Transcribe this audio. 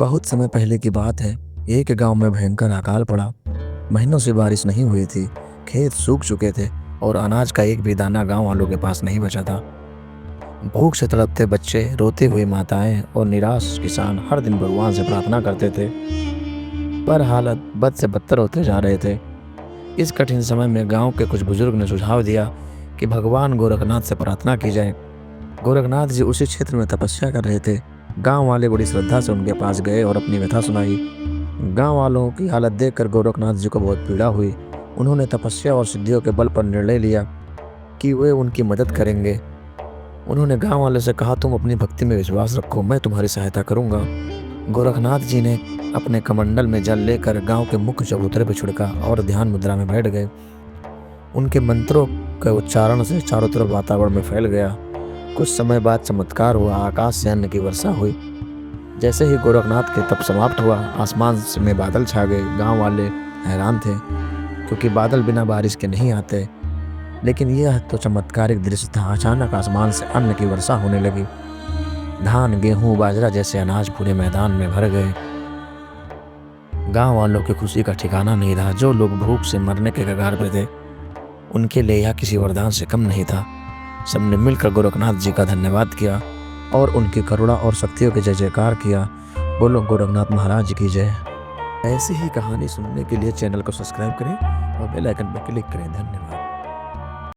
बहुत समय पहले की बात है। एक गांव में भयंकर अकाल पड़ा। महीनों से बारिश नहीं हुई थी। खेत सूख चुके थे और अनाज का एक भी दाना गांव वालों के पास नहीं बचा था। भूख से तड़पते बच्चे, रोती हुई माताएं और निराश किसान हर दिन भगवान से प्रार्थना करते थे, पर हालत बद से बदतर होते जा रहे थे। इस कठिन समय में गांव के कुछ बुजुर्ग ने सुझाव दिया कि भगवान गोरखनाथ से प्रार्थना की जाए। गोरखनाथ जी उसी क्षेत्र में तपस्या कर रहे थे। गांव वाले बड़ी श्रद्धा से उनके पास गए और अपनी व्यथा सुनाई। गांव वालों की हालत देखकर गोरखनाथ जी को बहुत पीड़ा हुई। उन्होंने तपस्या और सिद्धियों के बल पर निर्णय लिया कि वे उनकी मदद करेंगे। उन्होंने गांव वालों से कहा, तुम अपनी भक्ति में विश्वास रखो, मैं तुम्हारी सहायता करूंगा। गोरखनाथ जी ने अपने कमंडल में जल लेकर गांव के मुख्य चबूतरे पर छिड़का और ध्यान मुद्रा में बैठ गए। उनके मंत्रों के उच्चारण से चारों तरफ वातावरण में फैल गया। कुछ समय बाद चमत्कार हुआ। आकाश से अन्न की वर्षा हुई। जैसे ही गोरखनाथ के तप समाप्त हुआ, आसमान में बादल छा गए। गांव वाले हैरान थे, क्योंकि बादल बिना बारिश के नहीं आते। लेकिन यह तो चमत्कारिक दृश्य था। अचानक आसमान से अन्न की वर्षा होने लगी। धान, गेहूं, बाजरा जैसे अनाज पूरे मैदान में भर गए। गांव वालों की खुशी का ठिकाना नहीं रहा। जो लोग भूख से मरने के कगार पर थे, उनके लिए यह किसी वरदान से कम नहीं था। सबने मिलकर गोरखनाथ जी का धन्यवाद किया और उनकी करुणा और शक्तियों की जय जयकार किया। बोलो गोरखनाथ महाराज की जय। ऐसी ही कहानी सुनने के लिए चैनल को सब्सक्राइब करें और बेल आइकन पर क्लिक करें। धन्यवाद।